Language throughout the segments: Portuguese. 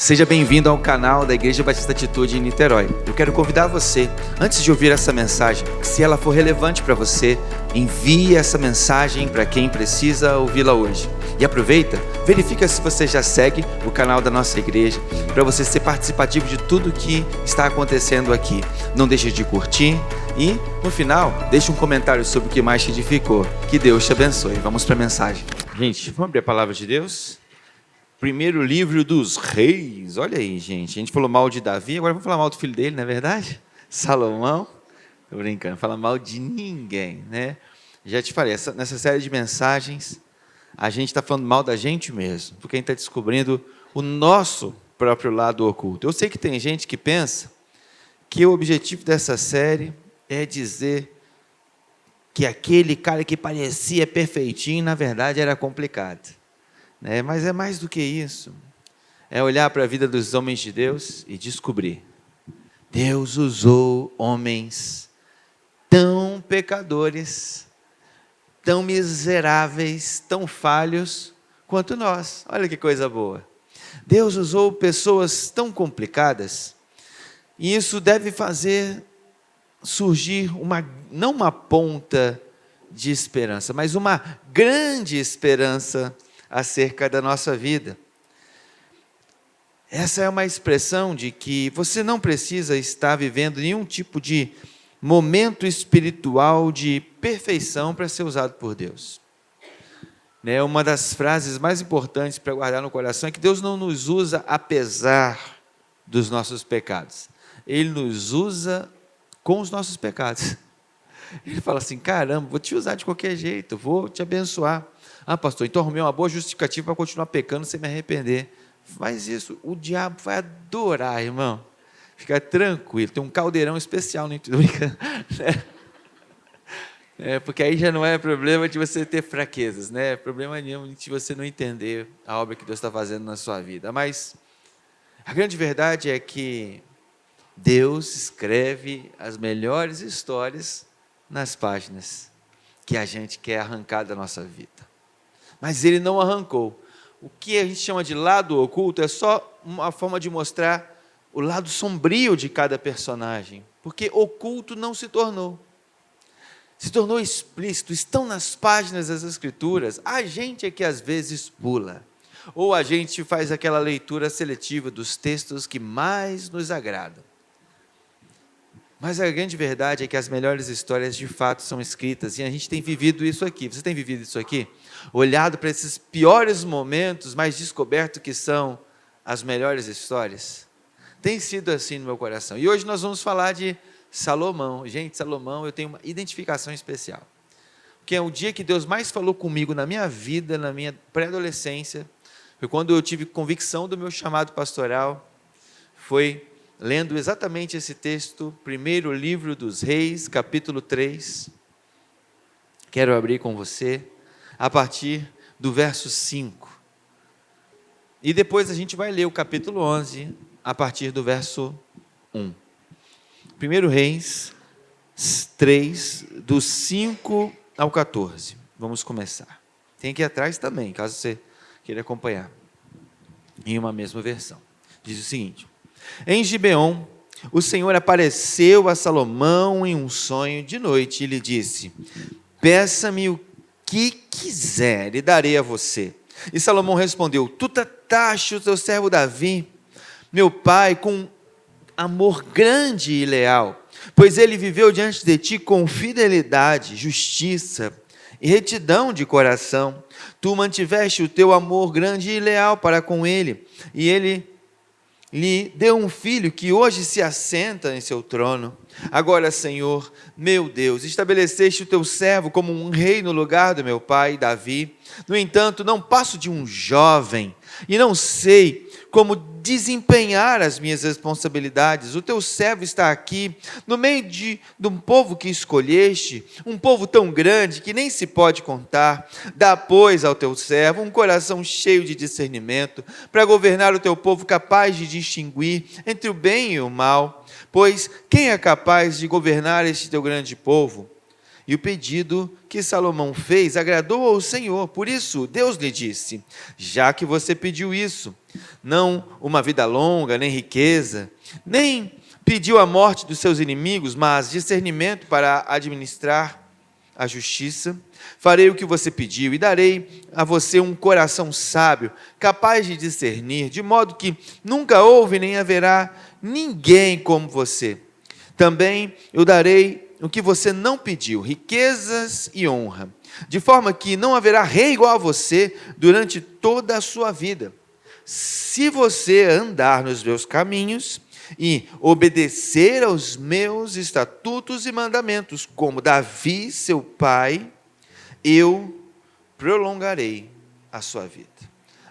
Seja bem-vindo ao canal da Igreja Batista Atitude em Niterói. Eu quero convidar você, antes de ouvir essa mensagem, que se ela for relevante para você, envie essa mensagem para quem precisa ouvi-la hoje. E aproveita, verifica se você já segue o canal da nossa igreja, para você ser participativo de tudo que está acontecendo aqui. Não deixe de curtir e, no final, deixe um comentário sobre o que mais te edificou. Que Deus te abençoe. Vamos para a mensagem. Gente, vamos abrir a palavra de Deus? Primeiro livro dos reis. Olha aí, gente. A gente falou mal de Davi, agora vamos falar mal do filho dele, não é verdade? Salomão. Estou brincando, não fala mal de ninguém, né? Já te falei, nessa série de mensagens, a gente está falando mal da gente mesmo, porque a gente está descobrindo o nosso próprio lado oculto. Eu sei que tem gente que pensa que o objetivo dessa série é dizer que aquele cara que parecia perfeitinho, na verdade, era complicado. Mas é mais do que isso. É olhar para a vida dos homens de Deus e descobrir. Deus usou homens tão pecadores, tão miseráveis, tão falhos quanto nós. Olha que coisa boa. Deus usou pessoas tão complicadas, e isso deve fazer surgir não uma ponta de esperança, mas uma grande esperança acerca da nossa vida. Essa é uma expressão de que você não precisa estar vivendo nenhum tipo de momento espiritual de perfeição para ser usado por Deus. Uma das frases mais importantes para guardar no coração é que Deus não nos usa apesar dos nossos pecados. Ele nos usa com os nossos pecados. Ele fala assim, caramba, vou te usar de qualquer jeito, vou te abençoar. Ah, pastor, então arrumei uma boa justificativa para continuar pecando sem me arrepender. Faz isso, o diabo vai adorar, irmão. Fica tranquilo, tem um caldeirão especial no interior. Porque aí já não é problema de você ter fraquezas, né? Problema nenhum de você não entender a obra que Deus está fazendo na sua vida. Mas a grande verdade é que Deus escreve as melhores histórias nas páginas que a gente quer arrancar da nossa vida. Mas Ele não arrancou. O que a gente chama de lado oculto é só uma forma de mostrar o lado sombrio de cada personagem, porque oculto não se tornou. Se tornou explícito, estão nas páginas das Escrituras. A gente é que às vezes pula, ou a gente faz aquela leitura seletiva dos textos que mais nos agradam. Mas a grande verdade é que as melhores histórias de fato são escritas, e a gente tem vivido isso aqui. Você tem vivido isso aqui? Olhado para esses piores momentos, mas descoberto que são as melhores histórias? Tem sido assim no meu coração. E hoje nós vamos falar de Salomão. Gente, Salomão, eu tenho uma identificação especial. Porque é o dia que Deus mais falou comigo na minha vida, na minha pré-adolescência, foi quando eu tive convicção do meu chamado pastoral, foi lendo exatamente esse texto, primeiro livro dos reis, capítulo 3. Quero abrir com você a partir do verso 5. E depois a gente vai ler o capítulo 11, a partir do verso 1. Primeiro Reis 3, do 5 ao 14. Vamos começar. Tem aqui atrás também, caso você queira acompanhar, em uma mesma versão. Diz o seguinte: em Gibeon, o Senhor apareceu a Salomão em um sonho de noite e lhe disse: peça-me o que quiser e darei a você. E Salomão respondeu: tu trataste o teu servo Davi, meu pai, com amor grande e leal, pois ele viveu diante de ti com fidelidade, justiça e retidão de coração. Tu mantiveste o teu amor grande e leal para com ele, e ele lhe deu um filho que hoje se assenta em seu trono. Agora, Senhor, meu Deus, estabeleceste o teu servo como um rei no lugar do meu pai Davi. No entanto, não passo de um jovem e não sei como desempenhar as minhas responsabilidades. O teu servo está aqui no meio de um povo que escolheste, um povo tão grande que nem se pode contar. Dá, pois, ao teu servo um coração cheio de discernimento, para governar o teu povo, capaz de distinguir entre o bem e o mal. Pois quem é capaz de governar este teu grande povo? E o pedido que Salomão fez agradou ao Senhor. Por isso, Deus lhe disse: já que você pediu isso, não uma vida longa, nem riqueza, nem pediu a morte dos seus inimigos, mas discernimento para administrar a justiça, farei o que você pediu e darei a você um coração sábio, capaz de discernir, de modo que nunca houve nem haverá ninguém como você. Também eu darei o que você não pediu, riquezas e honra, de forma que não haverá rei igual a você durante toda a sua vida. Se você andar nos meus caminhos e obedecer aos meus estatutos e mandamentos, como Davi, seu pai, eu prolongarei a sua vida.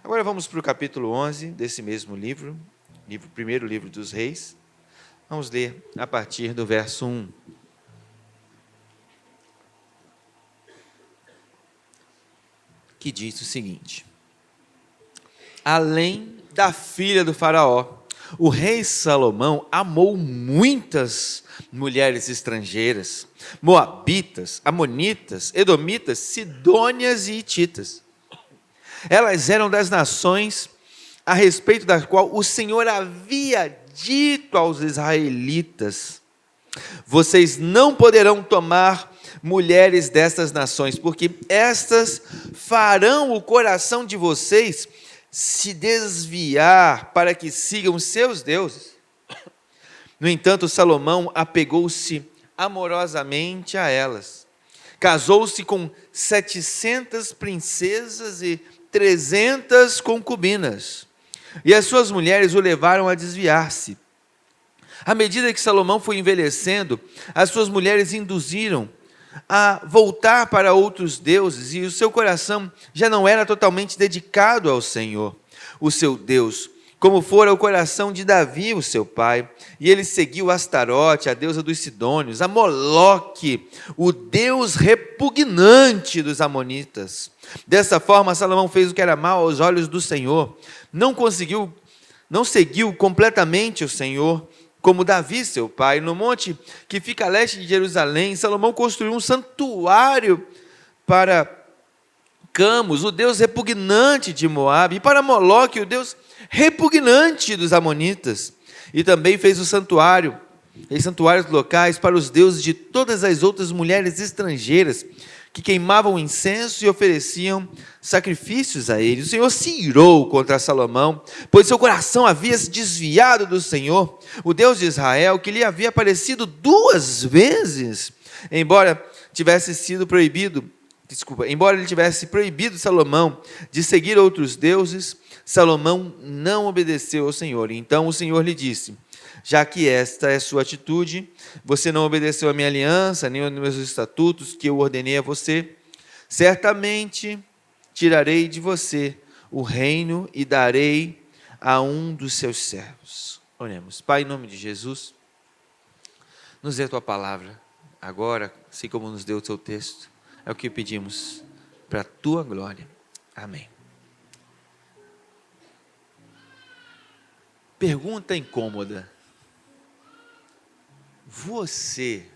Agora vamos para o capítulo 11 desse mesmo livro, primeiro livro dos Reis. Vamos ler a partir do verso 1. Que diz o seguinte: além da filha do faraó, o rei Salomão amou muitas mulheres estrangeiras, moabitas, amonitas, edomitas, sidônias e hititas. Elas eram das nações a respeito das quais o Senhor havia dito aos israelitas: vocês não poderão tomar mulheres destas nações, porque estas farão o coração de vocês se desviar para que sigam seus deuses. No entanto, Salomão apegou-se amorosamente a elas. Casou-se com 700 princesas e 300 concubinas. E as suas mulheres o levaram a desviar-se. À medida que Salomão foi envelhecendo, as suas mulheres induziram a voltar para outros deuses, e o seu coração já não era totalmente dedicado ao Senhor, o seu Deus, como fora o coração de Davi, o seu pai. E ele seguiu Astarote, a deusa dos sidônios, a Moloque, o deus repugnante dos amonitas. Dessa forma, Salomão fez o que era mal aos olhos do Senhor. Não seguiu completamente o Senhor, como Davi, seu pai. No monte que fica a leste de Jerusalém, Salomão construiu um santuário para Camus, o deus repugnante de Moabe, e para Moloque, o deus repugnante dos amonitas. E também fez santuários locais para os deuses de todas as outras mulheres estrangeiras, que queimavam incenso e ofereciam sacrifícios a ele. O Senhor se irou contra Salomão, pois seu coração havia se desviado do Senhor, o Deus de Israel, que lhe havia aparecido 2 vezes, embora ele tivesse proibido Salomão de seguir outros deuses. Salomão não obedeceu ao Senhor. Então o Senhor lhe disse: já que esta é sua atitude, você não obedeceu a minha aliança, nem aos meus estatutos que eu ordenei a você, certamente tirarei de você o reino e darei a um dos seus servos. Oremos. Pai, em nome de Jesus, nos dê a tua palavra agora, assim como nos deu o teu texto. É o que pedimos para a tua glória. Amém. Pergunta incômoda. Você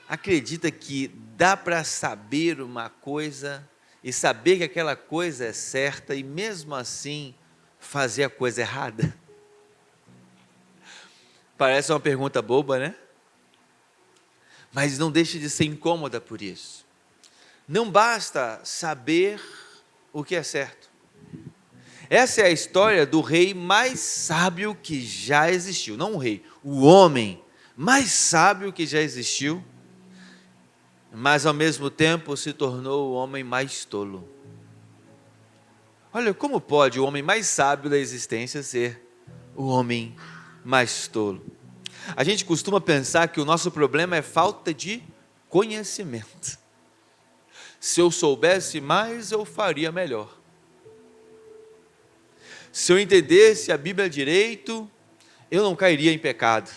acredita que dá para saber uma coisa e saber que aquela coisa é certa e mesmo assim fazer a coisa errada? Parece uma pergunta boba, né? Mas não deixa de ser incômoda por isso. Não basta saber o que é certo. Essa é a história do rei mais sábio que já existiu. Não o rei, o homem mais sábio que já existiu, mas ao mesmo tempo se tornou o homem mais tolo. Olha, como pode o homem mais sábio da existência ser o homem mais tolo? A gente costuma pensar que o nosso problema é falta de conhecimento. Se eu soubesse mais, eu faria melhor. Se eu entendesse a Bíblia direito, eu não cairia em pecado.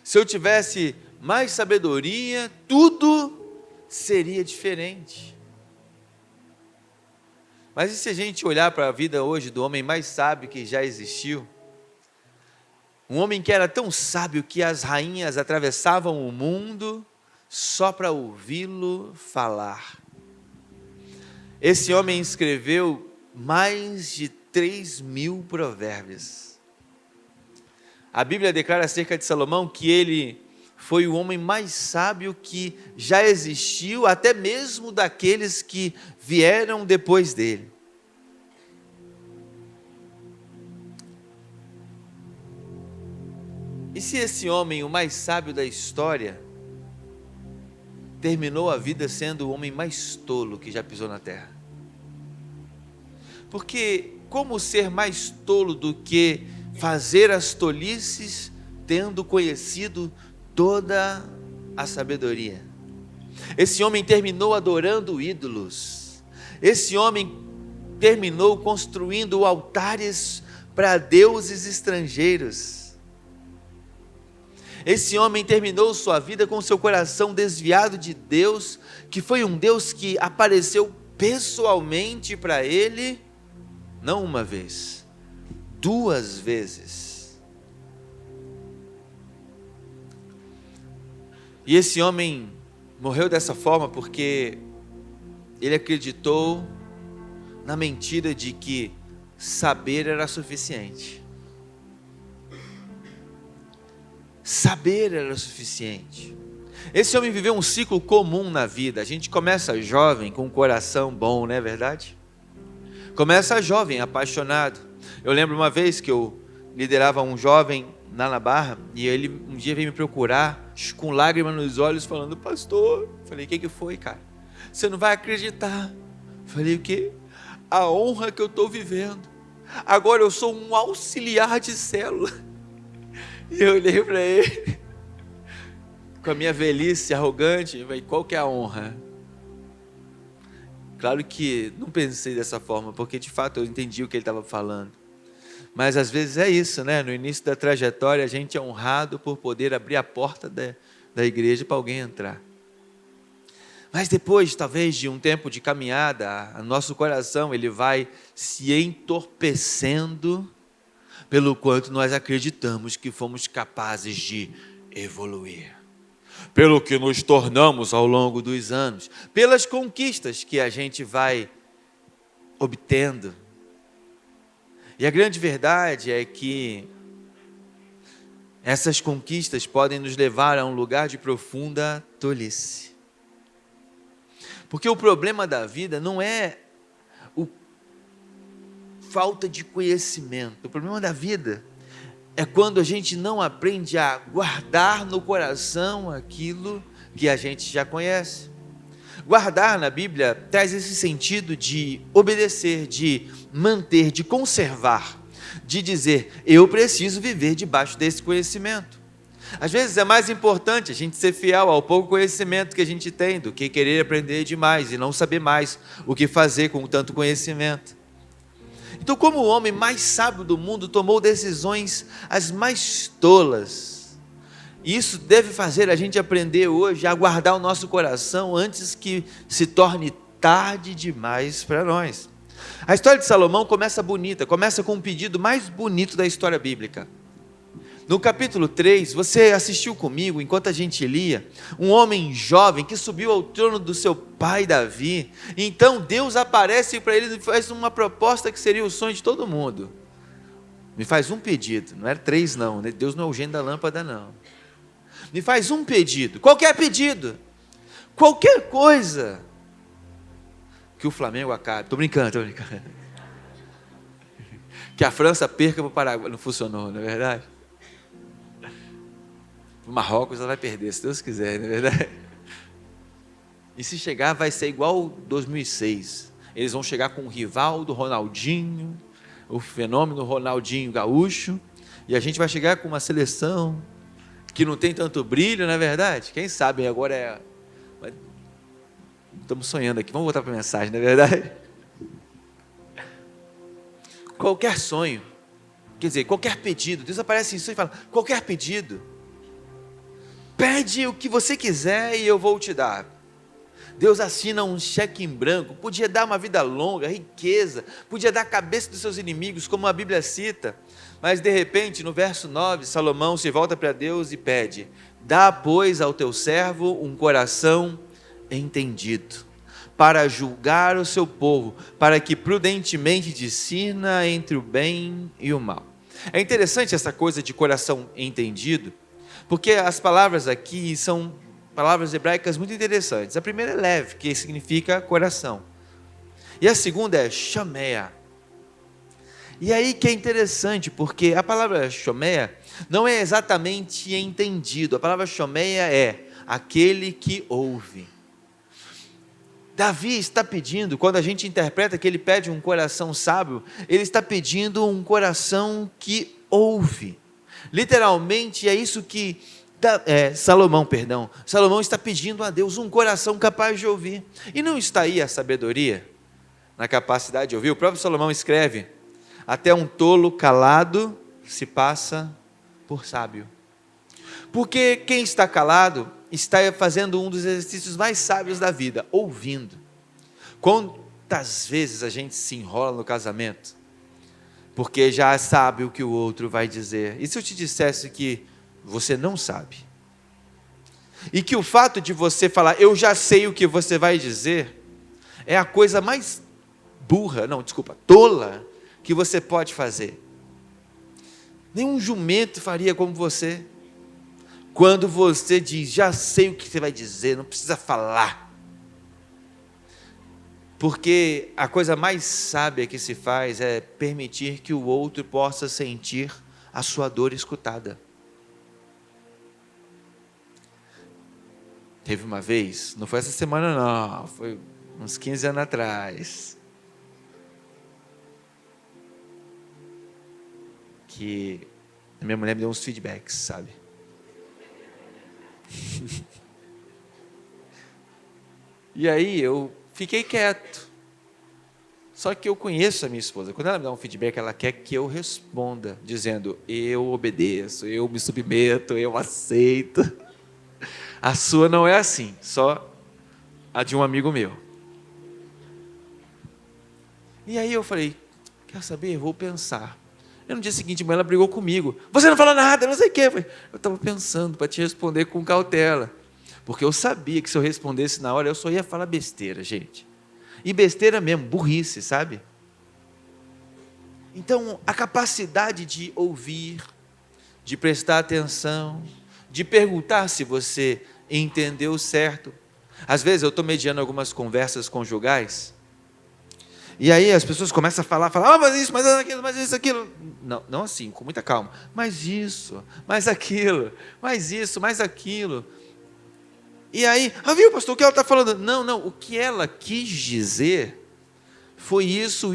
Se eu tivesse mais sabedoria, tudo seria diferente. Mas e se a gente olhar para a vida hoje do homem mais sábio que já existiu? Um homem que era tão sábio que as rainhas atravessavam o mundo só para ouvi-lo falar. Esse homem escreveu mais de 3.000 provérbios. A Bíblia declara acerca de Salomão que ele foi o homem mais sábio que já existiu, até mesmo daqueles que vieram depois dele. E se esse homem, o mais sábio da história, terminou a vida sendo o homem mais tolo que já pisou na terra? Porque como ser mais tolo do que fazer as tolices, tendo conhecido toda a sabedoria? Esse homem terminou adorando ídolos. Esse homem terminou construindo altares para deuses estrangeiros. Esse homem terminou sua vida com seu coração desviado de Deus, que foi um Deus que apareceu pessoalmente para ele, não uma vez, 2 vezes. E esse homem morreu dessa forma porque ele acreditou na mentira de que saber era suficiente. Saber era suficiente. Esse homem viveu um ciclo comum na vida. A gente começa jovem com um coração bom, não é verdade? Começa jovem, apaixonado. Eu lembro uma vez que eu liderava um jovem lá na Barra, e ele um dia veio me procurar, com lágrimas nos olhos, falando: pastor, falei, o que foi, cara? Você não vai acreditar. Falei, o quê? A honra que eu estou vivendo. Agora eu sou um auxiliar de célula. E eu olhei para ele, com a minha velhice arrogante, e falei, qual que é a honra? Claro que não pensei dessa forma, porque de fato eu entendi o que ele estava falando. Mas às vezes é isso, né? No início da trajetória a gente é honrado por poder abrir a porta da igreja para alguém entrar. Mas depois, talvez, de um tempo de caminhada, o nosso coração ele vai se entorpecendo, pelo quanto nós acreditamos que fomos capazes de evoluir, pelo que nos tornamos ao longo dos anos, pelas conquistas que a gente vai obtendo. E a grande verdade é que essas conquistas podem nos levar a um lugar de profunda tolice. Porque o problema da vida não é falta de conhecimento. O problema da vida é quando a gente não aprende a guardar no coração aquilo que a gente já conhece. Guardar na Bíblia traz esse sentido de obedecer, de manter, de conservar, de dizer, eu preciso viver debaixo desse conhecimento. Às vezes é mais importante a gente ser fiel ao pouco conhecimento que a gente tem do que querer aprender demais e não saber mais o que fazer com tanto conhecimento. Então, como o homem mais sábio do mundo tomou decisões as mais tolas, isso deve fazer a gente aprender hoje a guardar o nosso coração antes que se torne tarde demais para nós. A história de Salomão começa bonita, começa com um pedido mais bonito da história bíblica. No capítulo 3, você assistiu comigo, enquanto a gente lia, um homem jovem que subiu ao trono do seu pai Davi. Então Deus aparece para ele e faz uma proposta que seria o sonho de todo mundo. Me faz um pedido, não era 3 não, Deus não é o gênio da lâmpada não. Me faz um pedido, qualquer pedido, qualquer coisa, que o Flamengo acabe. Estou brincando. Que a França perca para o Paraguai, não funcionou, não é verdade? O Marrocos ela vai perder, se Deus quiser, não é verdade? E se chegar, vai ser igual 2006. Eles vão chegar com o Rivaldo, Ronaldinho, o fenômeno Ronaldinho Gaúcho, e a gente vai chegar com uma seleção que não tem tanto brilho, não é verdade? Quem sabe agora é... Estamos sonhando aqui, vamos voltar para a mensagem, não é verdade? Qualquer sonho, quer dizer, qualquer pedido, Deus aparece em sonho e fala, qualquer pedido, pede o que você quiser e eu vou te dar. Deus assina um cheque em branco, podia dar uma vida longa, riqueza, podia dar a cabeça dos seus inimigos, como a Bíblia cita, mas de repente, no verso 9, Salomão se volta para Deus e pede: dá, pois, ao teu servo um coração entendido, para julgar o seu povo, para que prudentemente discirna entre o bem e o mal. É interessante essa coisa de coração entendido, porque as palavras aqui são palavras hebraicas muito interessantes. A primeira é lev, que significa coração, e a segunda é shomeia. E aí que é interessante, porque a palavra shomeia não é exatamente entendido. A palavra shomeia é aquele que ouve. Davi está pedindo, quando a gente interpreta que ele pede um coração sábio, ele está pedindo um coração que ouve. Literalmente é isso que Salomão está pedindo a Deus, um coração capaz de ouvir. E não está aí a sabedoria na capacidade de ouvir? O próprio Salomão escreve: até um tolo calado se passa por sábio. Porque quem está calado está fazendo um dos exercícios mais sábios da vida, ouvindo. Quantas vezes a gente se enrola no casamento porque já sabe o que o outro vai dizer? E se eu te dissesse que você não sabe? E que o fato de você falar, eu já sei o que você vai dizer, é a coisa mais tola que você pode fazer. Nenhum jumento faria como você. Quando você diz, já sei o que você vai dizer, não precisa falar. Porque a coisa mais sábia que se faz é permitir que o outro possa sentir a sua dor escutada. Teve uma vez, não foi essa semana não, foi uns 15 anos atrás, que a minha mulher me deu uns feedbacks, sabe? E aí eu fiquei quieto. Só que eu conheço a minha esposa. Quando ela me dá um feedback, ela quer que eu responda, dizendo, eu obedeço, eu me submeto, eu aceito. A sua não é assim, só a de um amigo meu. E aí eu falei, quer saber? Eu vou pensar. E no dia seguinte, ela brigou comigo. Você não falou nada, não sei o quê. Eu estava pensando para te responder com cautela. Porque eu sabia que se eu respondesse na hora, eu só ia falar besteira, gente. E besteira mesmo, burrice, sabe? Então, a capacidade de ouvir, de prestar atenção, de perguntar se você entendeu certo. Às vezes eu estou mediando algumas conversas conjugais, e aí as pessoas começam a falar, mas isso, mas aquilo, mas isso, aquilo. Não assim, com muita calma. Mas isso, mas aquilo, mas isso, mas aquilo. E aí, viu, pastor, o que ela está falando? Não, o que ela quis dizer foi isso.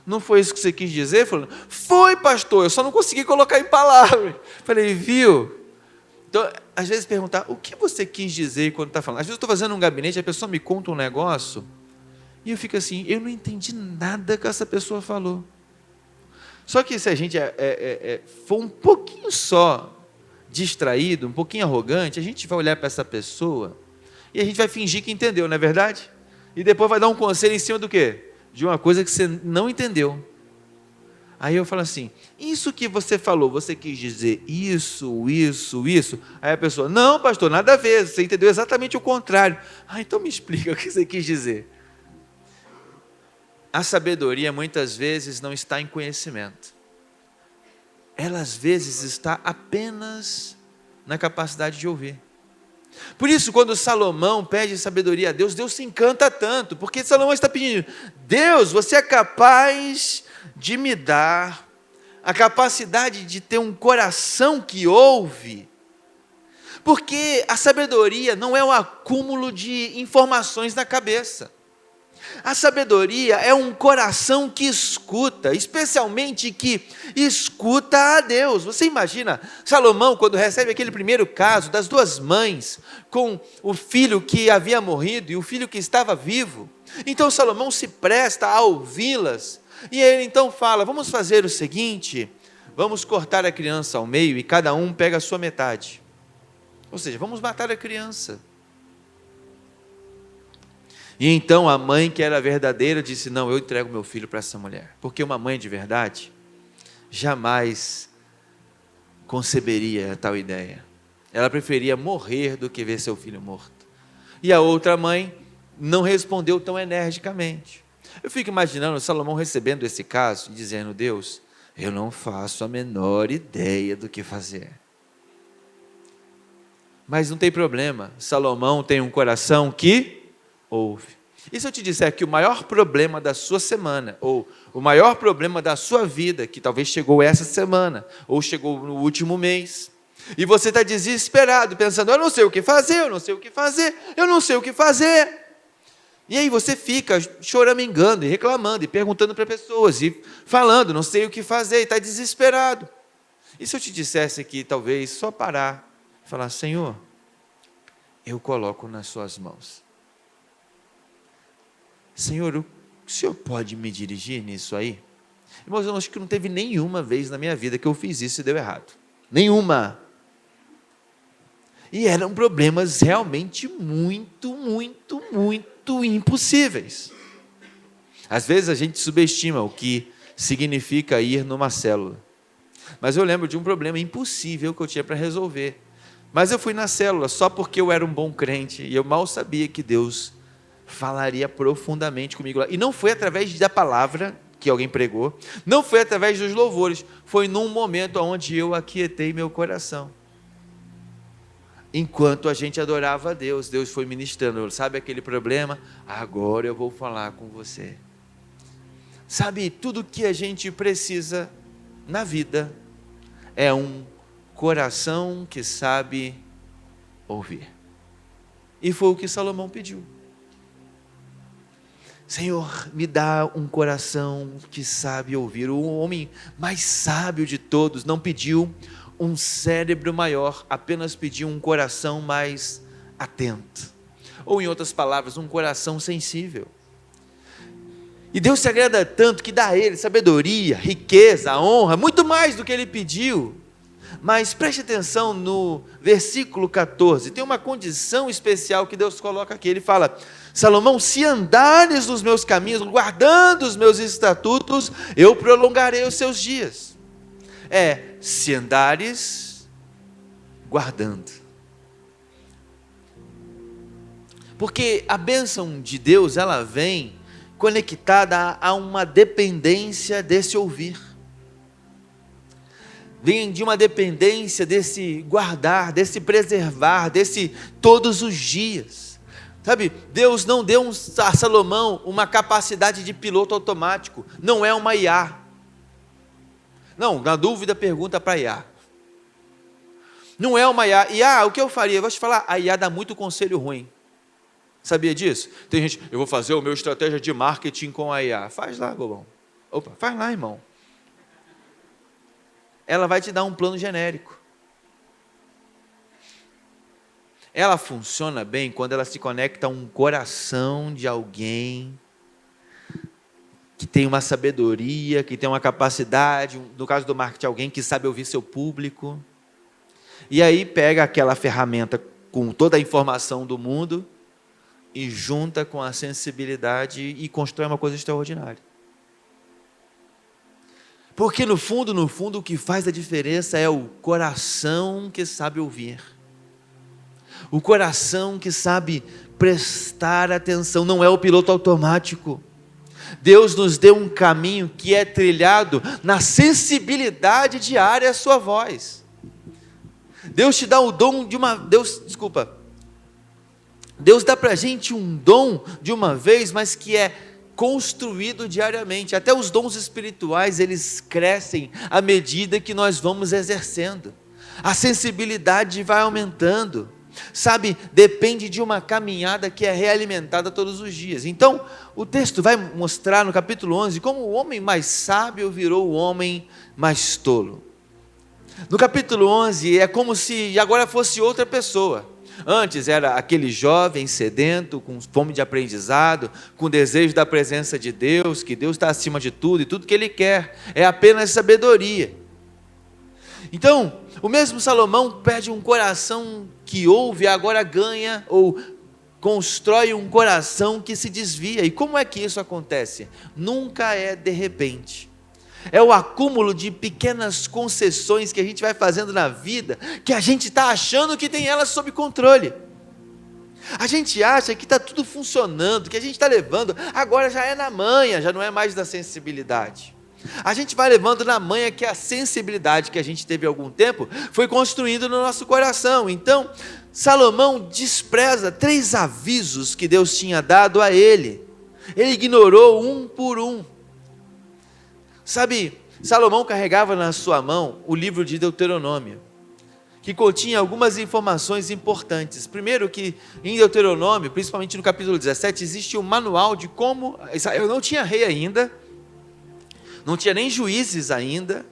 Não foi isso que você quis dizer? Falando, foi, pastor, eu só não consegui colocar em palavras. Falei, viu? Então, às vezes perguntar, o que você quis dizer quando está falando? Às vezes eu estou fazendo um gabinete, a pessoa me conta um negócio, e eu fico assim, eu não entendi nada que essa pessoa falou. Só que se a gente for um pouquinho só distraído, um pouquinho arrogante, a gente vai olhar para essa pessoa e a gente vai fingir que entendeu, não é verdade? E depois vai dar um conselho em cima do quê? De uma coisa que você não entendeu. Aí eu falo assim, isso que você falou, você quis dizer isso. Aí a pessoa, não, pastor, nada a ver, você entendeu exatamente o contrário. Então me explica o que você quis dizer. A sabedoria muitas vezes não está em conhecimento. Ela às vezes está apenas na capacidade de ouvir. Por isso, quando Salomão pede sabedoria a Deus, Deus se encanta tanto, porque Salomão está pedindo, Deus, você é capaz de me dar a capacidade de ter um coração que ouve, porque a sabedoria não é um acúmulo de informações na cabeça. A sabedoria é um coração que escuta, especialmente que escuta a Deus. Você imagina Salomão quando recebe aquele primeiro caso das duas mães com o filho que havia morrido e o filho que estava vivo. Então Salomão se presta a ouvi-las e ele então fala, vamos fazer o seguinte, vamos cortar a criança ao meio e cada um pega a sua metade. Ou seja, vamos matar a criança. E então a mãe, que era verdadeira, disse: não, eu entrego meu filho para essa mulher. Porque uma mãe de verdade jamais conceberia tal ideia. Ela preferia morrer do que ver seu filho morto. E a outra mãe não respondeu tão energicamente. Eu fico imaginando Salomão recebendo esse caso e dizendo: Deus, eu não faço a menor ideia do que fazer. Mas não tem problema, Salomão tem um coração que ouve. E se eu te disser que o maior problema da sua semana, ou o maior problema da sua vida, que talvez chegou essa semana, ou chegou no último mês, e você está desesperado, pensando: eu não sei o que fazer, eu não sei o que fazer, eu não sei o que fazer. E aí você fica choramingando e reclamando e perguntando para pessoas e falando: não sei o que fazer, e está desesperado. E se eu te dissesse que talvez só parar e falar: Senhor, eu coloco nas suas mãos. Senhor, o Senhor pode me dirigir nisso aí? Irmãos, eu acho que não teve nenhuma vez na minha vida que eu fiz isso e deu errado. Nenhuma. E eram problemas realmente muito impossíveis. Às vezes a gente subestima o que significa ir numa célula. Mas eu lembro de um problema impossível que eu tinha para resolver. Mas eu fui na célula só porque eu era um bom crente e eu mal sabia que Deus falaria profundamente comigo lá. E não foi através da palavra que alguém pregou, não foi através dos louvores, foi num momento onde eu aquietei meu coração. Enquanto a gente adorava a Deus, Deus foi ministrando. Sabe aquele problema? Agora eu vou falar com você. Sabe, tudo que a gente precisa na vida é um coração que sabe ouvir. E foi o que Salomão pediu. Senhor, me dá um coração que sabe ouvir. O homem mais sábio de todos não pediu um cérebro maior, apenas pediu um coração mais atento. Ou, em outras palavras, um coração sensível. E Deus se agrada tanto que dá a ele sabedoria, riqueza, honra, muito mais do que ele pediu. Mas preste atenção no versículo 14, tem uma condição especial que Deus coloca aqui. Ele fala: Salomão, se andares nos meus caminhos, guardando os meus estatutos, eu prolongarei os seus dias. Se andares guardando. Porque a bênção de Deus, ela vem conectada a uma dependência desse ouvir. Vem de uma dependência desse guardar, desse preservar, desse todos os dias. Sabe, Deus não deu a Salomão uma capacidade de piloto automático, não é uma IA. Não, na dúvida pergunta para a IA. Não é uma IA. IA, o que eu faria? Eu vou te falar, a IA dá muito conselho ruim. Sabia disso? Tem gente: eu vou fazer o meu estratégia de marketing com a IA. Faz lá, Gobão. Opa, faz lá, irmão. Ela vai te dar um plano genérico. Ela funciona bem quando ela se conecta a um coração de alguém que tem uma sabedoria, que tem uma capacidade, no caso do marketing, alguém que sabe ouvir seu público. E aí pega aquela ferramenta com toda a informação do mundo e junta com a sensibilidade e constrói uma coisa extraordinária. Porque no fundo, o que faz a diferença é o coração que sabe ouvir. O coração que sabe prestar atenção, não é o piloto automático. Deus nos deu um caminho que é trilhado na sensibilidade diária à sua voz. Deus te dá o dom de uma... Deus dá para a gente um dom de uma vez, mas que é construído diariamente. Até os dons espirituais, eles crescem à medida que nós vamos exercendo. A sensibilidade vai aumentando. Sabe, depende de uma caminhada que é realimentada todos os dias. Então, o texto vai mostrar no capítulo 11 como o homem mais sábio virou o homem mais tolo. No capítulo 11 é como se agora fosse outra pessoa. Antes era aquele jovem sedento, com fome de aprendizado, com desejo da presença de Deus, que Deus está acima de tudo e tudo que Ele quer é apenas sabedoria. Então, o mesmo Salomão pede um coração que ouve, agora ganha, ou constrói um coração que se desvia. E como é que isso acontece? Nunca é de repente. É o acúmulo de pequenas concessões que a gente vai fazendo na vida, que a gente está achando que tem elas sob controle. A gente acha que está tudo funcionando, que a gente está levando, agora já é na manha, já não é mais da sensibilidade. A gente vai levando na manha que a sensibilidade que a gente teve há algum tempo foi construindo no nosso coração. Então, Salomão despreza 3 avisos que Deus tinha dado a ele. Ele ignorou um por um. Sabe, Salomão carregava na sua mão o livro de Deuteronômio, que continha algumas informações importantes. Primeiro que em Deuteronômio, principalmente no capítulo 17, existe um manual de como Israel não tinha rei ainda, não tinha nem juízes ainda,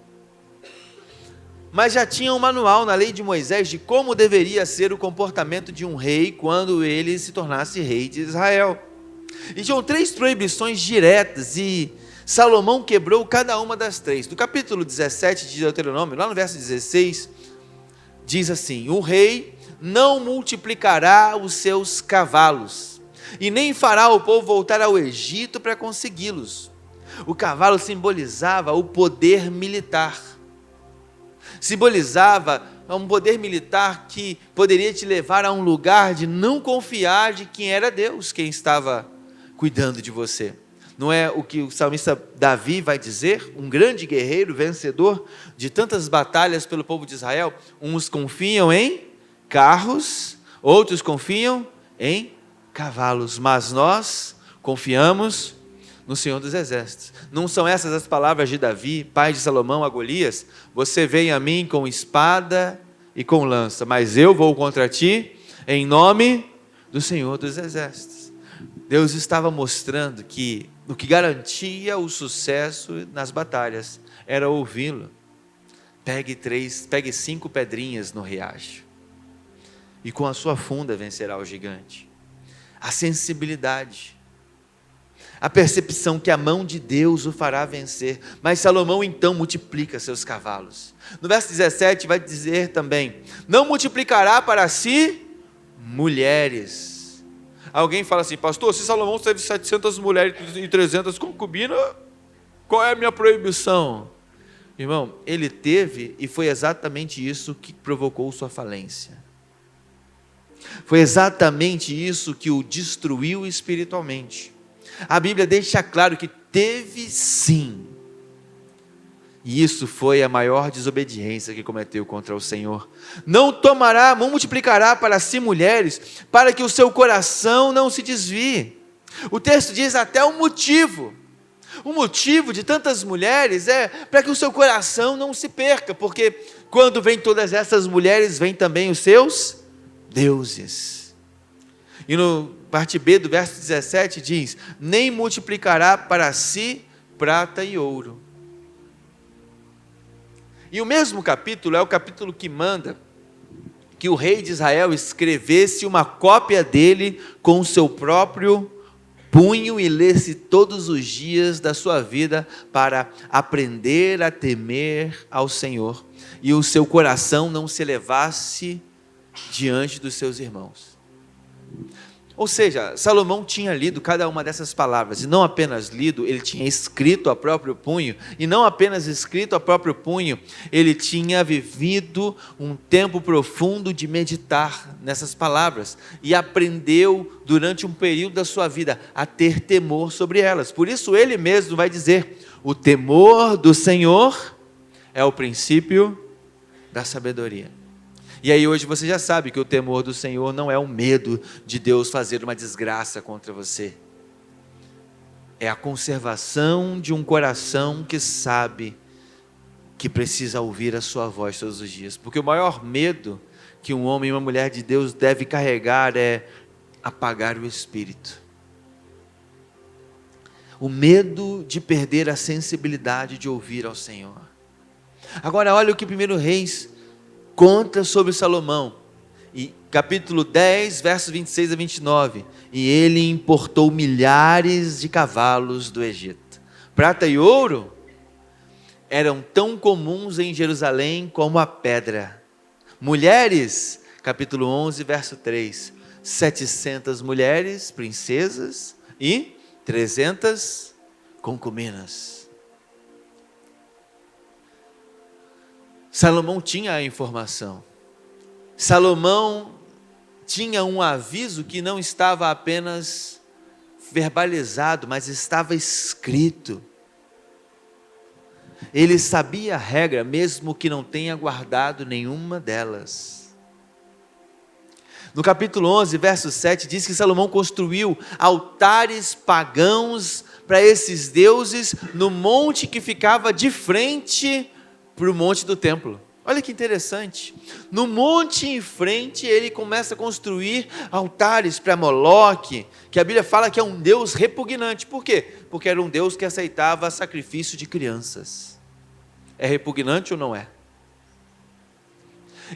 mas já tinha um manual na lei de Moisés de como deveria ser o comportamento de um rei quando ele se tornasse rei de Israel. E tinham 3 proibições diretas e Salomão quebrou cada uma das 3. No capítulo 17 de Deuteronômio, lá no verso 16, diz assim: o rei não multiplicará os seus cavalos, e nem fará o povo voltar ao Egito para consegui-los. O cavalo simbolizava o poder militar, simbolizava um poder militar que poderia te levar a um lugar de não confiar de quem era Deus, quem estava cuidando de você. Não é o que o salmista Davi vai dizer? Um grande guerreiro, vencedor de tantas batalhas pelo povo de Israel. Uns confiam em carros, outros confiam em cavalos, mas nós confiamos no Senhor dos Exércitos. Não são essas as palavras de Davi, pai de Salomão, a Golias? Você vem a mim com espada e com lança, mas eu vou contra ti em nome do Senhor dos Exércitos. Deus estava mostrando que o que garantia o sucesso nas batalhas era ouvi-lo. Pegue 5 pedrinhas no riacho, e com a sua funda vencerá o gigante. A sensibilidade, a percepção que a mão de Deus o fará vencer. Mas Salomão então multiplica seus cavalos. No verso 17 vai dizer também: não multiplicará para si mulheres. Alguém fala assim: pastor, se Salomão teve 700 mulheres e 300 concubinas, qual é a minha proibição? Irmão, ele teve, e foi exatamente isso que provocou sua falência. Foi exatamente isso que o destruiu espiritualmente. A Bíblia deixa claro que teve sim. E isso foi a maior desobediência que cometeu contra o Senhor. Não multiplicará para si mulheres, para que o seu coração não se desvie. O texto diz até o motivo. O motivo de tantas mulheres é para que o seu coração não se perca, porque quando vem todas essas mulheres, vem também os seus deuses. E no parte B do verso 17 diz: nem multiplicará para si prata e ouro. E o mesmo capítulo é o capítulo que manda que o rei de Israel escrevesse uma cópia dele com o seu próprio punho e lesse todos os dias da sua vida para aprender a temer ao Senhor e o seu coração não se elevasse diante dos seus irmãos. Ou seja, Salomão tinha lido cada uma dessas palavras, e não apenas lido, ele tinha escrito a próprio punho, e não apenas escrito a próprio punho, ele tinha vivido um tempo profundo de meditar nessas palavras, e aprendeu durante um período da sua vida a ter temor sobre elas. Por isso ele mesmo vai dizer: o temor do Senhor é o princípio da sabedoria. E aí hoje você já sabe que o temor do Senhor não é o medo de Deus fazer uma desgraça contra você. É a conservação de um coração que sabe que precisa ouvir a sua voz todos os dias. Porque o maior medo que um homem e uma mulher de Deus deve carregar é apagar o espírito. O medo de perder a sensibilidade de ouvir ao Senhor. Agora olha o que 1 Reis conta sobre Salomão, e capítulo 10, versos 26 a 29, e ele importou milhares de cavalos do Egito. Prata e ouro eram tão comuns em Jerusalém como a pedra. Mulheres, capítulo 11, verso 3, 700 mulheres, princesas e 300 concubinas. Salomão tinha a informação. Salomão tinha um aviso que não estava apenas verbalizado, mas estava escrito. Ele sabia a regra, mesmo que não tenha guardado nenhuma delas. No capítulo 11, verso 7, diz que Salomão construiu altares pagãos para esses deuses no monte que ficava de frente para o monte do templo. Olha que interessante, no monte em frente ele começa a construir altares para Moloque, que a Bíblia fala que é um deus repugnante. Por quê? Porque era um deus que aceitava sacrifício de crianças. É repugnante ou não é?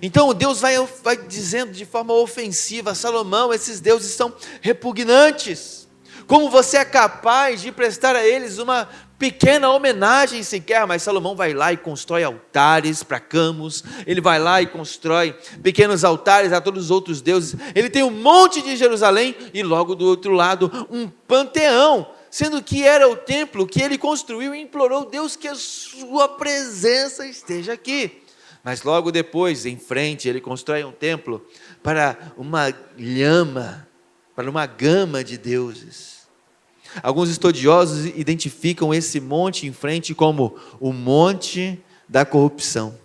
Então Deus vai dizendo de forma ofensiva: Salomão, esses deuses são repugnantes. Como você é capaz de prestar a eles uma pequena homenagem sequer? Mas Salomão vai lá e constrói altares para Camus, ele vai lá e constrói pequenos altares a todos os outros deuses. Ele tem um monte de Jerusalém e logo do outro lado um panteão, sendo que era o templo que ele construiu e implorou Deus que a sua presença esteja aqui. Mas logo depois, em frente, ele constrói um templo para uma gama de deuses. Alguns estudiosos identificam esse monte em frente como o monte da corrupção.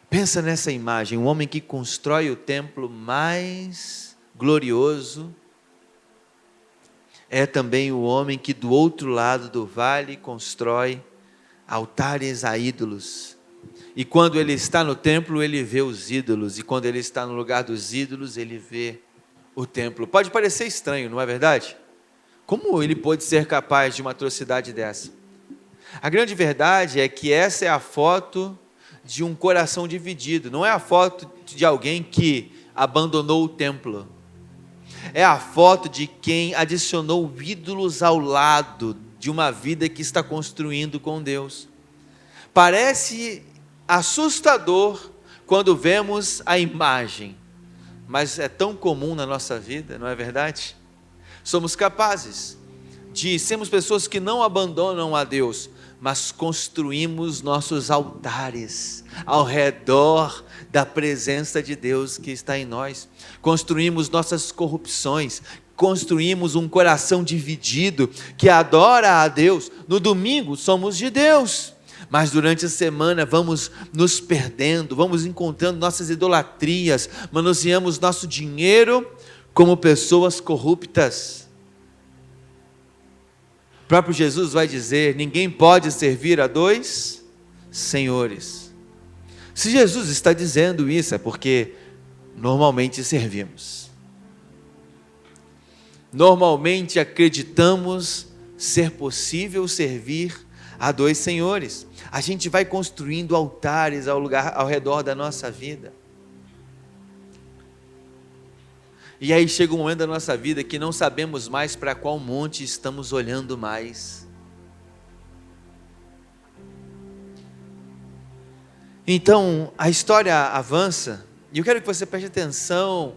Pensa nessa imagem, um homem que constrói o templo mais glorioso, é também o homem que do outro lado do vale constrói altares a ídolos. E quando ele está no templo, ele vê os ídolos, e quando ele está no lugar dos ídolos, ele vê o templo. Pode parecer estranho, não é verdade? Como ele pode ser capaz de uma atrocidade dessa? A grande verdade é que essa é a foto de um coração dividido, não é a foto de alguém que abandonou o templo. É a foto de quem adicionou ídolos ao lado de uma vida que está construindo com Deus. Parece assustador quando vemos a imagem, mas é tão comum na nossa vida, não é verdade? Somos capazes de sermos pessoas que não abandonam a Deus, mas construímos nossos altares ao redor da presença de Deus que está em nós. Construímos nossas corrupções, construímos um coração dividido que adora a Deus. No domingo somos de Deus, mas durante a semana vamos nos perdendo, vamos encontrando nossas idolatrias, manuseamos nosso dinheiro como pessoas corruptas. O próprio Jesus vai dizer: ninguém pode servir a dois senhores. Se Jesus está dizendo isso, é porque normalmente servimos. Normalmente acreditamos ser possível servir a dois senhores. A gente vai construindo altares ao redor da nossa vida. E aí chega um momento da nossa vida que não sabemos mais para qual monte estamos olhando mais. Então, a história avança, e eu quero que você preste atenção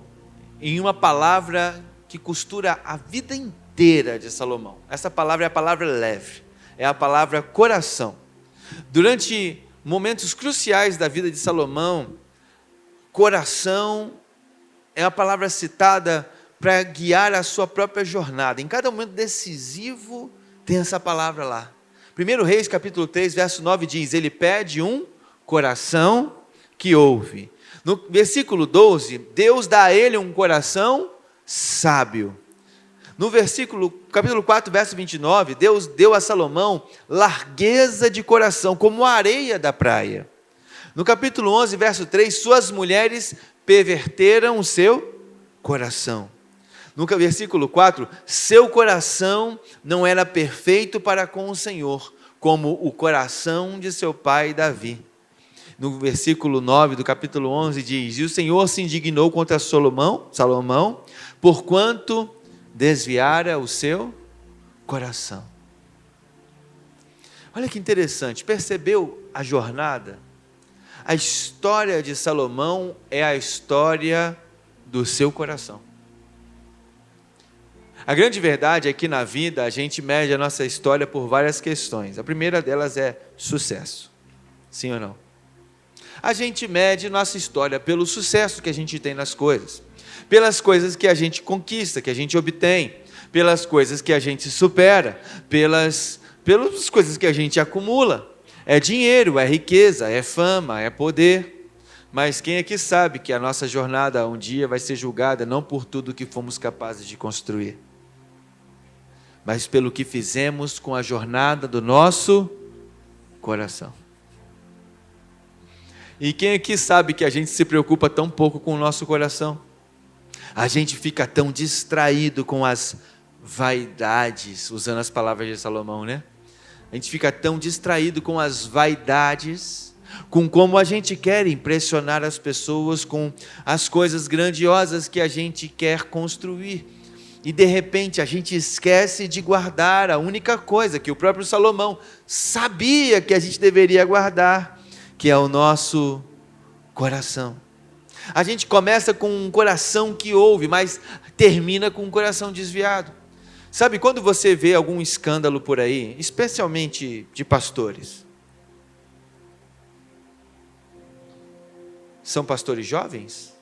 em uma palavra que costura a vida inteira de Salomão. Essa palavra é a palavra leve, é a palavra coração. Durante momentos cruciais da vida de Salomão, coração é a palavra citada para guiar a sua própria jornada. Em cada momento decisivo tem essa palavra lá. 1 Reis capítulo 3, verso 9 diz: ele pede um coração que ouve. No versículo 12, Deus dá a ele um coração sábio. No capítulo 4, verso 29, Deus deu a Salomão largueza de coração, como a areia da praia. No capítulo 11, verso 3, suas mulheres perverteram o seu coração. No versículo 4, seu coração não era perfeito para com o Senhor, como o coração de seu pai Davi. No versículo 9 do capítulo 11 diz: e o Senhor se indignou contra Salomão, porquanto desviara o seu coração. Olha que interessante, percebeu a jornada? A história de Salomão é a história do seu coração. A grande verdade é que na vida a gente mede a nossa história por várias questões. A primeira delas é sucesso. Sim ou não? A gente mede nossa história pelo sucesso que a gente tem nas coisas, pelas coisas que a gente conquista, que a gente obtém, pelas coisas que a gente supera, pelas coisas que a gente acumula. É dinheiro, é riqueza, é fama, é poder. Mas quem aqui sabe que a nossa jornada um dia vai ser julgada não por tudo que fomos capazes de construir, mas pelo que fizemos com a jornada do nosso coração. E quem aqui sabe que a gente se preocupa tão pouco com o nosso coração? A gente fica tão distraído com as vaidades, usando as palavras de Salomão, né? A gente fica tão distraído com as vaidades, com como a gente quer impressionar as pessoas, com as coisas grandiosas que a gente quer construir. E de repente a gente esquece de guardar a única coisa que o próprio Salomão sabia que a gente deveria guardar, que é o nosso coração. A gente começa com um coração que ouve, mas termina com um coração desviado. Sabe, quando você vê algum escândalo por aí, especialmente de pastores, são pastores jovens?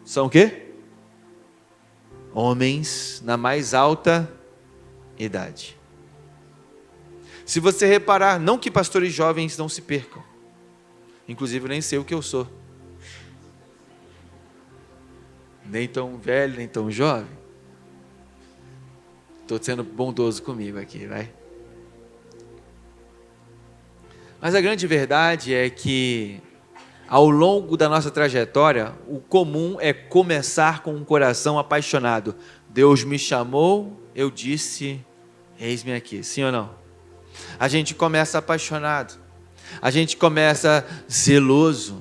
São o quê? Homens na mais alta idade. Se você reparar, não que pastores jovens não se percam, inclusive eu nem sei o que eu sou, nem tão velho, nem tão jovem. Estou sendo bondoso comigo aqui, vai. Mas a grande verdade é que, ao longo da nossa trajetória, o comum é começar com um coração apaixonado. Deus me chamou, eu disse, eis-me aqui. Sim ou não? A gente começa apaixonado. A gente começa zeloso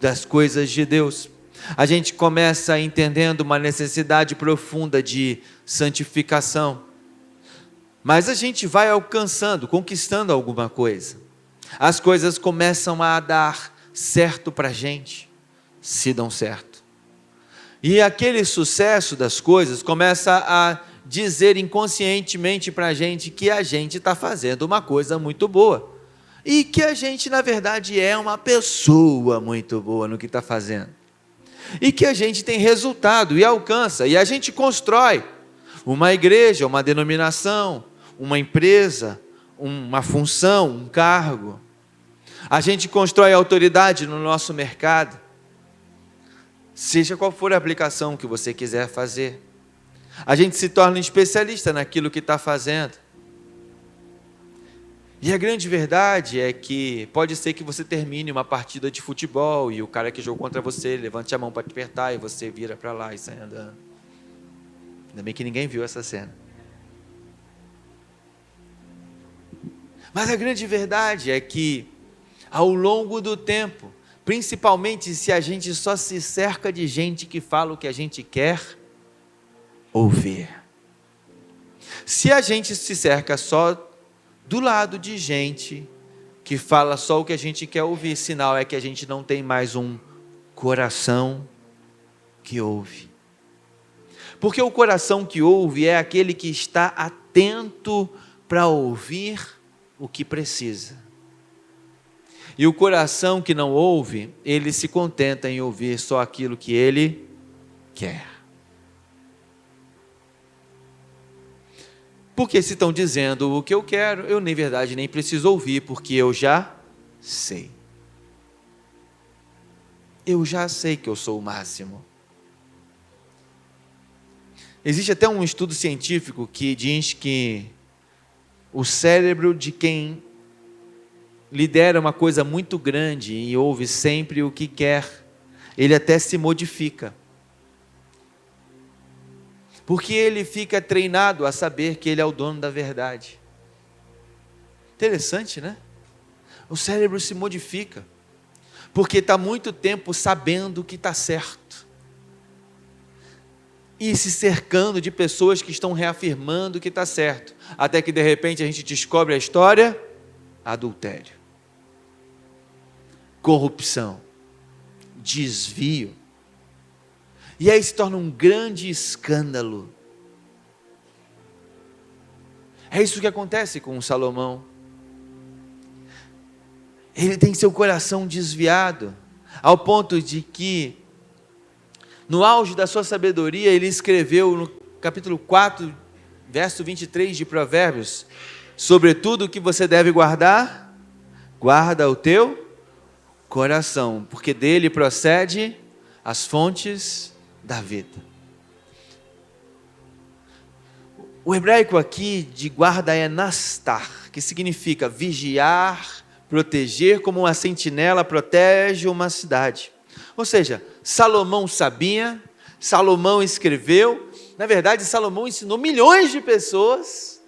das coisas de Deus. A gente começa entendendo uma necessidade profunda de santificação. Mas a gente vai alcançando, conquistando alguma coisa. As coisas começam a dar certo para a gente, se dão certo. E aquele sucesso das coisas começa a dizer inconscientemente para a gente que a gente está fazendo uma coisa muito boa. E que a gente, na verdade, é uma pessoa muito boa no que está fazendo. E que a gente tem resultado e alcança. E a gente constrói uma igreja, uma denominação, uma empresa, uma função, um cargo. A gente constrói autoridade no nosso mercado. Seja qual for a aplicação que você quiser fazer. A gente se torna especialista naquilo que está fazendo. E a grande verdade é que pode ser que você termine uma partida de futebol e o cara que jogou contra você levante a mão para te apertar e você vira para lá e sai andando. Ainda bem que ninguém viu essa cena. Mas a grande verdade é que, ao longo do tempo, principalmente se a gente só se cerca de gente que fala o que a gente quer ouvir. Se a gente se cerca só do lado de gente que fala só o que a gente quer ouvir, sinal é que a gente não tem mais um coração que ouve. Porque o coração que ouve é aquele que está atento para ouvir o que precisa. E o coração que não ouve, ele se contenta em ouvir só aquilo que ele quer. Porque se estão dizendo o que eu quero, eu na verdade nem preciso ouvir, porque eu já sei. Eu já sei que eu sou o máximo. Existe até um estudo científico que diz que o cérebro de quem lidera uma coisa muito grande e ouve sempre o que quer, ele até se modifica. Porque ele fica treinado a saber que ele é o dono da verdade. Interessante, né? O cérebro se modifica, porque está muito tempo sabendo que está certo. E se cercando de pessoas que estão reafirmando que está certo. Até que de repente a gente descobre a história, adultério. corrupção, desvio. E aí se torna um grande escândalo. É isso que acontece com Salomão. Ele tem seu coração desviado, ao ponto de que, no auge da sua sabedoria, ele escreveu no capítulo 4, verso 23 de Provérbios: sobretudo o que você deve guardar, guarda o teu coração, porque dele procede as fontes da vida. O hebraico aqui de guarda é nastar, que significa vigiar, proteger, como uma sentinela protege uma cidade. Ou seja, Salomão sabia, Salomão escreveu, na verdade Salomão ensinou milhões de pessoas,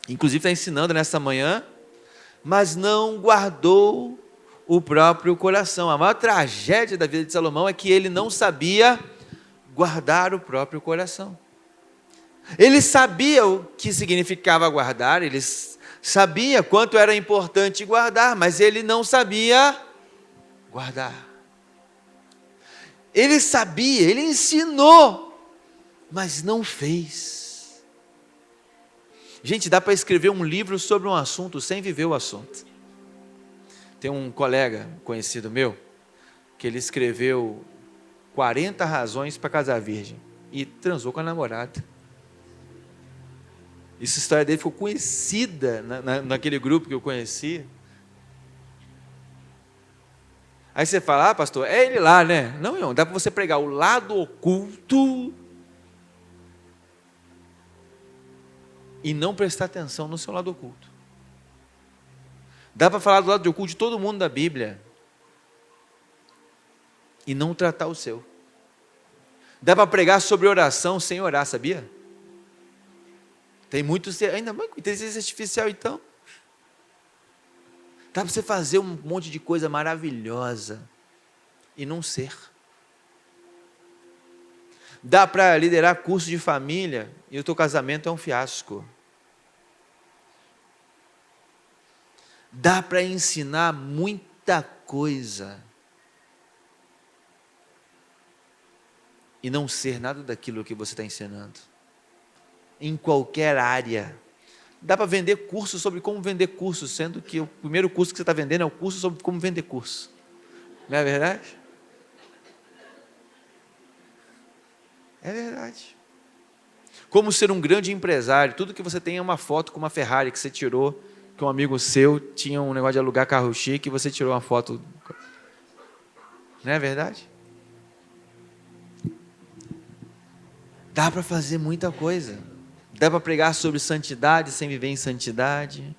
inclusive está ensinando nessa manhã, mas não guardou o próprio coração. A maior tragédia da vida de Salomão é que ele não sabia guardar o próprio coração. Ele sabia o que significava guardar, ele sabia quanto era importante guardar, mas ele não sabia guardar. Ele sabia, ele ensinou, mas não fez. Gente, dá para escrever um livro sobre um assunto sem viver o assunto. Tem um colega conhecido meu, que ele escreveu 40 razões para casar virgem, e transou com a namorada. Essa história dele ficou conhecida naquele grupo que eu conheci. Aí você fala, pastor, é ele lá, né? Não, dá para você pregar o lado oculto e não prestar atenção no seu lado oculto. Dá para falar do lado oculto de todo mundo da Bíblia e não tratar o seu. Dá para pregar sobre oração sem orar, sabia? Tem muitos, ainda mais com inteligência artificial então. Dá para você fazer um monte de coisa maravilhosa e não ser. Dá para liderar curso de família e o teu casamento é um fiasco. Dá para ensinar muita coisa e não ser nada daquilo que você está ensinando. Em qualquer área. Dá para vender curso sobre como vender curso, sendo que o primeiro curso que você está vendendo é o curso sobre como vender curso. Não é verdade? É verdade. Como ser um grande empresário. Tudo que você tem é uma foto com uma Ferrari que você tirou, que um amigo seu tinha um negócio de alugar carro chique e você tirou uma foto. Não é verdade? Dá para fazer muita coisa. Dá para pregar sobre santidade sem viver em santidade.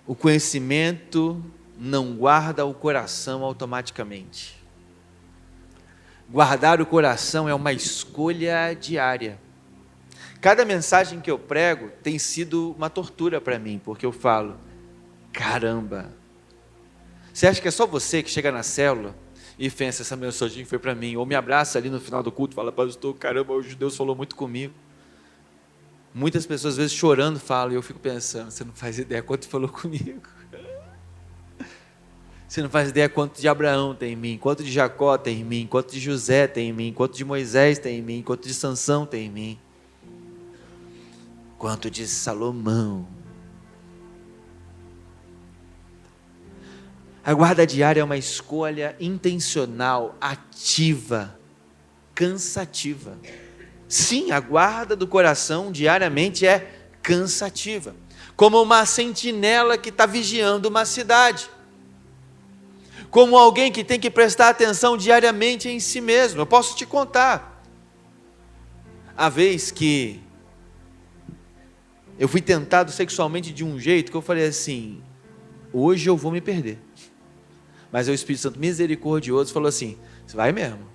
O conhecimento não guarda o coração automaticamente. Guardar o coração é uma escolha diária. Cada mensagem que eu prego tem sido uma tortura para mim, porque eu falo, caramba, você acha que é só você que chega na célula e pensa, essa mensagem foi para mim, ou me abraça ali no final do culto e fala, pastor, caramba, hoje Deus falou muito comigo. Muitas pessoas às vezes chorando falam, e eu fico pensando, você não faz ideia quanto falou comigo. Você não faz ideia quanto de Abraão tem em mim, quanto de Jacó tem em mim, quanto de José tem em mim, quanto de Moisés tem em mim, quanto de Sansão tem em mim, quanto de Salomão. A guarda diária é uma escolha intencional, ativa, cansativa. Sim, a guarda do coração diariamente é cansativa. Como uma sentinela que está vigiando uma cidade. Como alguém que tem que prestar atenção diariamente em si mesmo. Eu posso te contar. A vez que eu fui tentado sexualmente de um jeito que eu falei assim, hoje eu vou me perder. Mas o Espírito Santo misericordioso falou assim, você vai mesmo.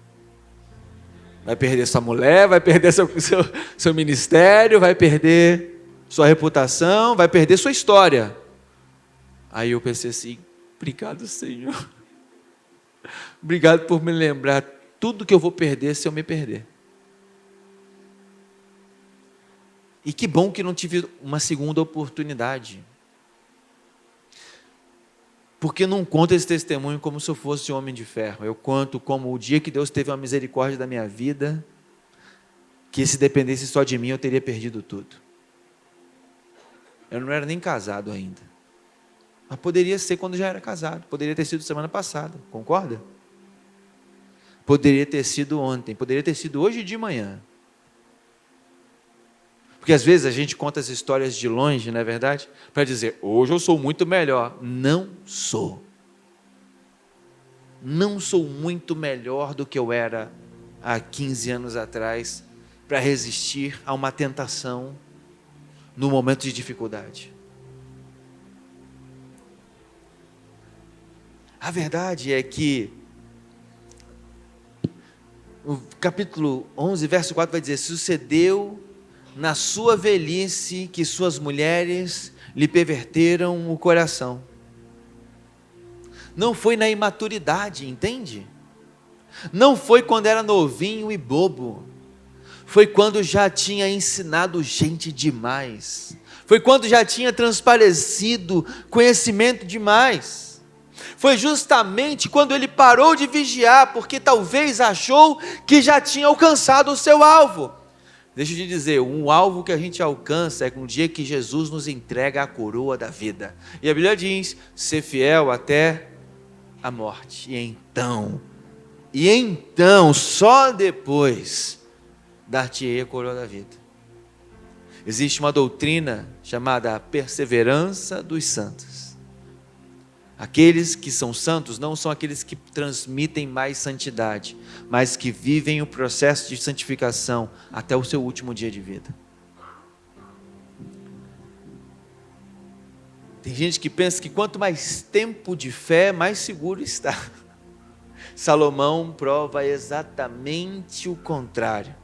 Vai perder sua mulher, vai perder seu ministério, vai perder sua reputação, vai perder sua história. Aí eu pensei assim, obrigado, Senhor. Obrigado por me lembrar tudo que eu vou perder se eu me perder. E que bom que não tive uma segunda oportunidade. Porque eu não conto esse testemunho como se eu fosse um homem de ferro. Eu conto como o dia que Deus teve uma misericórdia da minha vida, que se dependesse só de mim, eu teria perdido tudo. Eu não era nem casado ainda. Mas poderia ser quando já era casado. Poderia ter sido semana passada, concorda? Poderia ter sido ontem, poderia ter sido hoje de manhã. Porque às vezes a gente conta as histórias de longe, não é verdade? Para dizer, hoje eu sou muito melhor. Não sou. Não sou muito melhor do que eu era há 15 anos atrás para resistir a uma tentação no momento de dificuldade. A verdade é que o capítulo 11, verso 4 vai dizer, sucedeu na sua velhice que suas mulheres lhe perverteram o coração. Não foi na imaturidade, entende? Não foi quando era novinho e bobo. Foi quando já tinha ensinado gente demais. Foi quando já tinha transparecido conhecimento demais. Foi justamente quando ele parou de vigiar, porque talvez achou que já tinha alcançado o seu alvo. Deixa eu te dizer, um alvo que a gente alcança é no dia que Jesus nos entrega a coroa da vida. E a Bíblia diz, ser fiel até a morte. E então, só depois, dar-te-ei a coroa da vida. Existe uma doutrina chamada perseverança dos santos. Aqueles que são santos não são aqueles que transmitem mais santidade, mas que vivem o processo de santificação até o seu último dia de vida. Tem gente que pensa que quanto mais tempo de fé, mais seguro está. Salomão prova exatamente o contrário.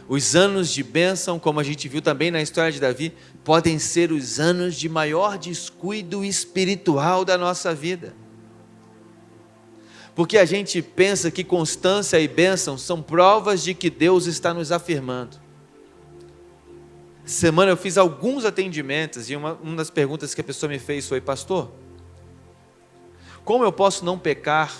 Os anos de bênção, como a gente viu também na história de Davi, podem ser os anos de maior descuido espiritual da nossa vida. Porque a gente pensa que constância e bênção são provas de que Deus está nos afirmando. Essa semana eu fiz alguns atendimentos e uma das perguntas que a pessoa me fez foi, pastor, como eu posso não pecar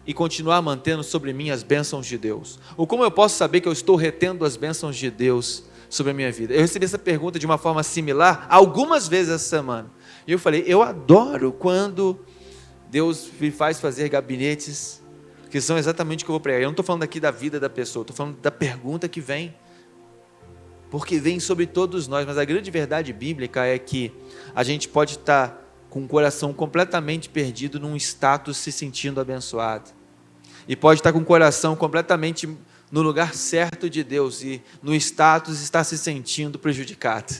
e continuar mantendo sobre mim as bênçãos de Deus? Ou como eu posso saber que eu estou retendo as bênçãos de Deus sobre a minha vida? Eu recebi essa pergunta de uma forma similar algumas vezes essa semana. E eu falei, eu adoro quando Deus me faz fazer gabinetes que são exatamente o que eu vou pregar. Eu não estou falando aqui da vida da pessoa, estou falando da pergunta que vem. Porque vem sobre todos nós, mas a grande verdade bíblica é que a gente pode estar com o coração completamente perdido num status se sentindo abençoado. E pode estar com o coração completamente no lugar certo de Deus e no status está se sentindo prejudicado.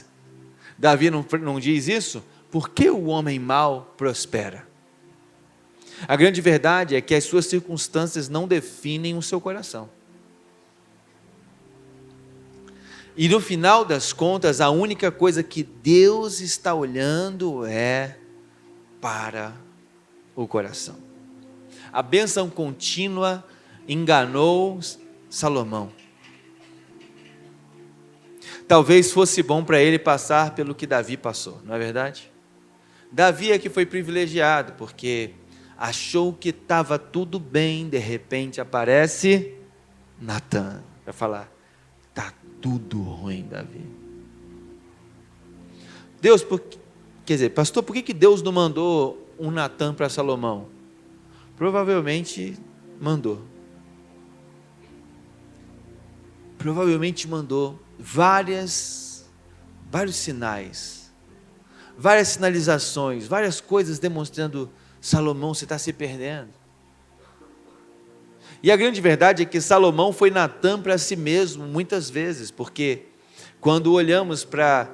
Davi não diz isso? Por que o homem mau prospera? A grande verdade é que as suas circunstâncias não definem o seu coração. E no final das contas, a única coisa que Deus está olhando é para o coração. A bênção contínua enganou Salomão. Talvez fosse bom para ele passar pelo que Davi passou, não é verdade? Davi é que foi privilegiado, porque achou que estava tudo bem, de repente aparece Natan, para falar, está tudo ruim, Davi. Deus, quer dizer, pastor, por que Deus não mandou um Natan para Salomão? Provavelmente mandou. Provavelmente mandou vários sinais, várias sinalizações, várias coisas demonstrando, Salomão, você está se perdendo. E a grande verdade é que Salomão foi Natan para si mesmo muitas vezes, porque quando olhamos para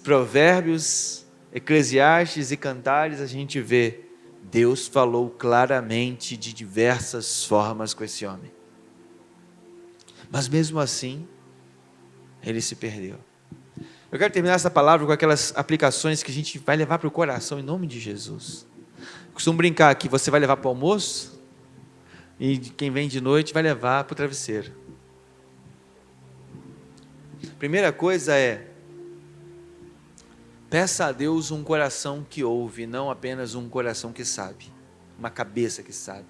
Provérbios, Eclesiastes e Cantares, a gente vê, Deus falou claramente de diversas formas com esse homem. Mas mesmo assim, ele se perdeu. Eu quero terminar essa palavra com aquelas aplicações que a gente vai levar para o coração, em nome de Jesus. Eu costumo brincar que você vai levar para o almoço, e quem vem de noite vai levar para o travesseiro. Primeira coisa é, Peça a Deus um coração que ouve, não apenas um coração que sabe, uma cabeça que sabe.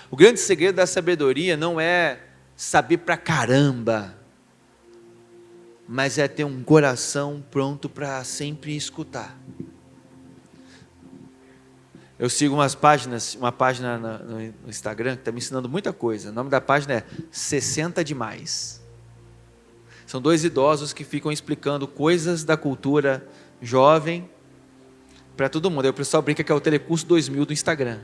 O grande segredo da sabedoria não é saber pra caramba, mas é ter um coração pronto para sempre escutar. Eu sigo uma página no Instagram que está me ensinando muita coisa. O nome da página é 60 Demais. São 2 idosos que ficam explicando coisas da cultura jovem para todo mundo. Aí o pessoal brinca que é o Telecurso 2000 do Instagram.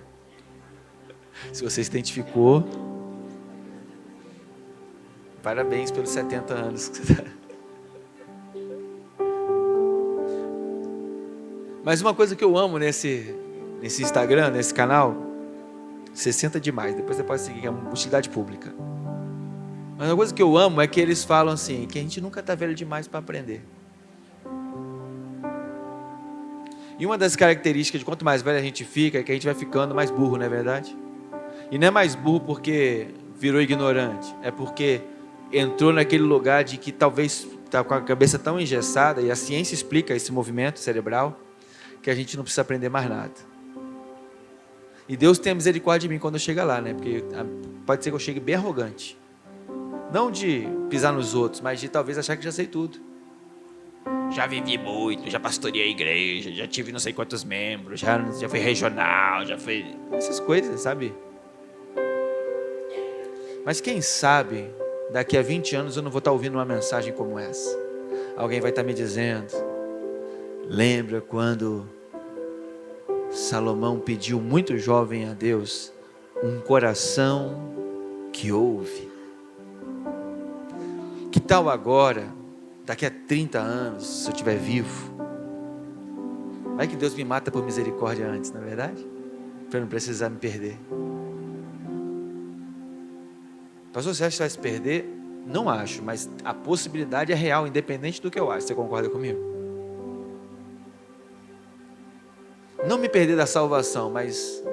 Se você se identificou, parabéns pelos 70 anos que você está. Mas uma coisa que eu amo nesse Instagram, nesse canal, 60 Demais, depois você pode seguir, que é uma utilidade pública. Mas uma coisa que eu amo é que eles falam assim, que a gente nunca está velho demais para aprender. E uma das características de quanto mais velho a gente fica, é que a gente vai ficando mais burro, não é verdade? E não é mais burro porque virou ignorante, é porque entrou naquele lugar de que talvez está com a cabeça tão engessada, e a ciência explica esse movimento cerebral, que a gente não precisa aprender mais nada. E Deus tem a misericórdia de mim quando eu chegar lá, né? Porque pode ser que eu chegue bem arrogante. Não de pisar nos outros, mas de talvez achar que já sei tudo. Já vivi muito, já pastoreei a igreja, já tive não sei quantos membros, já fui regional, já fui... essas coisas, sabe? Mas quem sabe, daqui a 20 anos eu não vou estar ouvindo uma mensagem como essa. Alguém vai estar me dizendo, lembra quando Salomão pediu muito jovem a Deus um coração que ouve? Que tal agora, daqui a 30 anos, se eu estiver vivo, vai que Deus me mata por misericórdia antes, não é verdade? Para não precisar me perder. Pastor, você acha que vai se perder? Não acho, mas a possibilidade é real, independente do que eu acho. Você concorda comigo? Não me perder da salvação, mas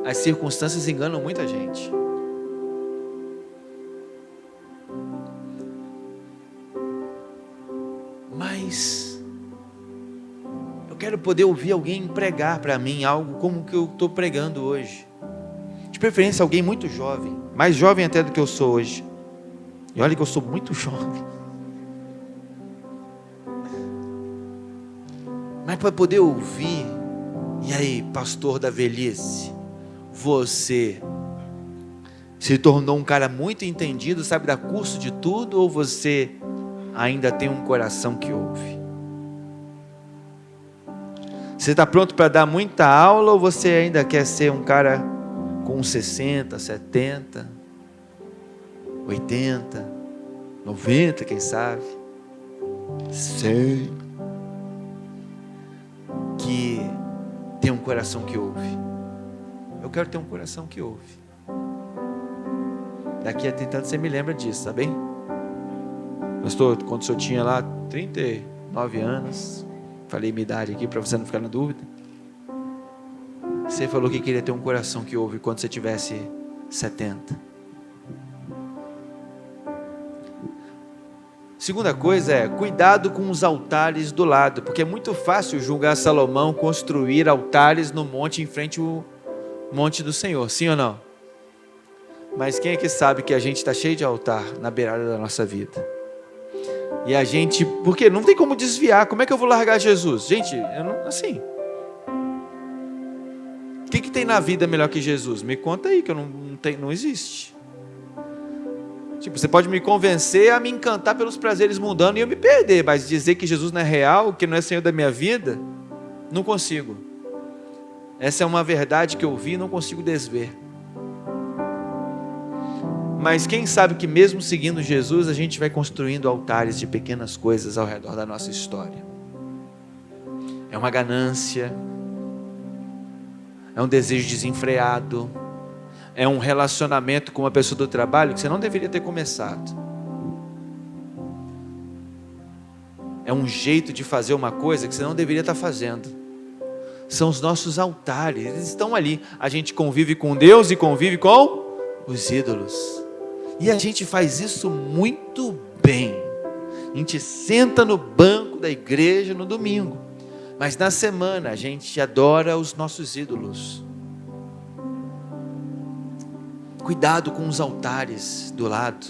as circunstâncias enganam muita gente. Mas eu quero poder ouvir alguém pregar para mim algo como que eu estou pregando hoje. De preferência alguém muito jovem, mais jovem até do que eu sou hoje. E olha que eu sou muito jovem. Mas para poder ouvir, e aí, pastor da velhice, você se tornou um cara muito entendido, sabe dar curso de tudo, ou você ainda tem um coração que ouve? Você está pronto para dar muita aula, ou você ainda quer ser um cara com 60, 70, 80, 90, quem sabe, 100, que tem um coração que ouve? Eu quero ter um coração que ouve. Daqui a 30 anos você me lembra disso, tá bem? Pastor, quando o senhor tinha lá 39 anos, falei minha idade aqui para você não ficar na dúvida, você falou que queria ter um coração que ouve quando você tivesse 70. Segunda coisa é, cuidado com os altares do lado, porque é muito fácil julgar Salomão construir altares no monte em frente ao monte do Senhor, sim ou não? Mas quem é que sabe que a gente está cheio de altar na beirada da nossa vida? E a gente, porque não tem como desviar, como é que eu vou largar Jesus? Gente, eu não, assim, o que tem na vida melhor que Jesus? Me conta aí, que não existe. Tipo, você pode me convencer a me encantar pelos prazeres mundanos e eu me perder, mas dizer que Jesus não é real, que não é Senhor da minha vida, não consigo. Essa é uma verdade que eu vi e não consigo desver. Mas quem sabe que mesmo seguindo Jesus, a gente vai construindo altares de pequenas coisas ao redor da nossa história. É uma ganância, é um desejo desenfreado, é um relacionamento com uma pessoa do trabalho que você não deveria ter começado. É um jeito de fazer uma coisa que você não deveria estar fazendo. São os nossos altares, eles estão ali. A gente convive com Deus e convive com os ídolos. E a gente faz isso muito bem. A gente senta no banco da igreja no domingo, mas na semana a gente adora os nossos ídolos. Cuidado com os altares do lado.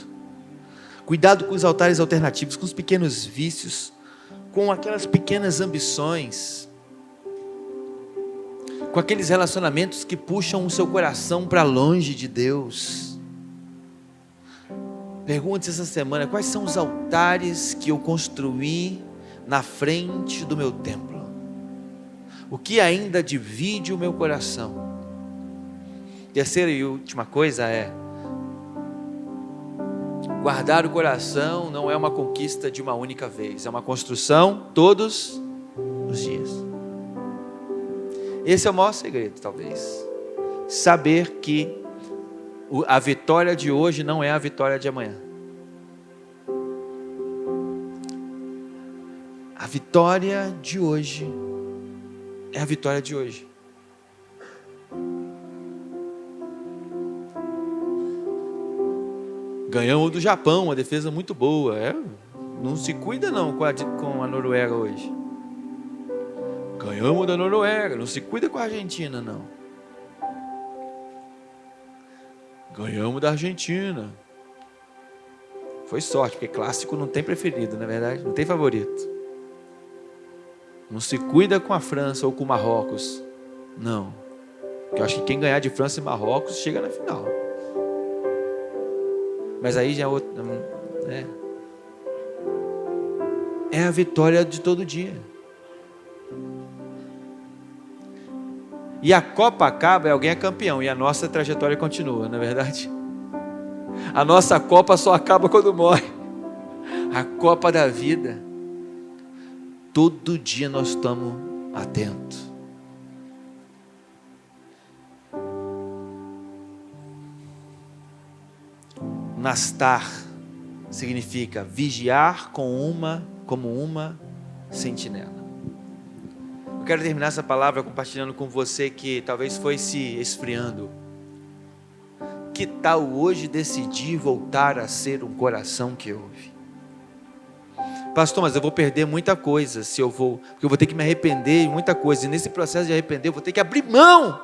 Cuidado com os altares alternativos, com os pequenos vícios, com aquelas pequenas ambições, com aqueles relacionamentos que puxam o seu coração para longe de Deus. Pergunte-se essa semana: quais são os altares que eu construí na frente do meu templo? O que ainda divide o meu coração? Terceira e última coisa é: guardar o coração não é uma conquista de uma única vez, é uma construção todos os dias. Esse é o maior segredo, talvez. Saber que a vitória de hoje não é a vitória de amanhã. A vitória de hoje é a vitória de hoje. Ganhamos do Japão, uma defesa muito boa. Não se cuida não com a Noruega hoje. Ganhamos da Noruega, não se cuida com a Argentina não. Ganhamos da Argentina. Foi sorte, porque clássico não tem preferido, não é verdade? Não tem favorito. Não se cuida com a França ou com o Marrocos. Não. Porque eu acho que quem ganhar de França e Marrocos chega na final. Mas aí já é outro, né? É a vitória de todo dia. E a Copa acaba e alguém é campeão, e a nossa trajetória continua, não é verdade? A nossa Copa só acaba quando morre. A Copa da vida, todo dia nós estamos atentos. Nastar significa vigiar como uma sentinela. Eu quero terminar essa palavra compartilhando com você que talvez foi se esfriando. Que tal hoje decidir voltar a ser um coração que ouve? Pastor, mas eu vou perder muita coisa porque eu vou ter que me arrepender de muita coisa. E nesse processo de arrepender, eu vou ter que abrir mão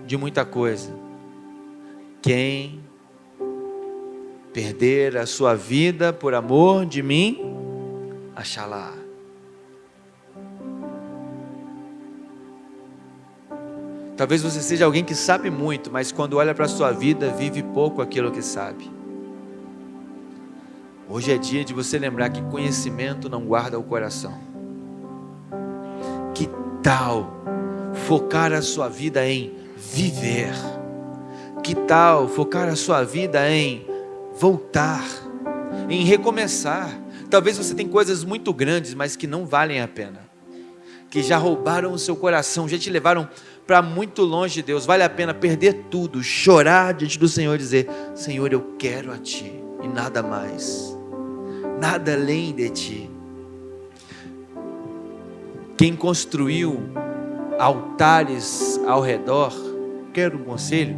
de muita coisa. Quem perder a sua vida por amor de mim, achará. Talvez você seja alguém que sabe muito, mas quando olha para a sua vida, vive pouco aquilo que sabe. Hoje é dia de você lembrar que conhecimento não guarda o coração. Que tal focar a sua vida em viver? Que tal focar a sua vida em voltar, em recomeçar? Talvez você tenha coisas muito grandes, mas que não valem a pena, que já roubaram o seu coração, já te levaram para muito longe de Deus. Vale a pena perder tudo, chorar diante do Senhor e dizer: Senhor, eu quero a Ti e nada mais, nada além de Ti. Quem construiu altares ao redor, quero um conselho: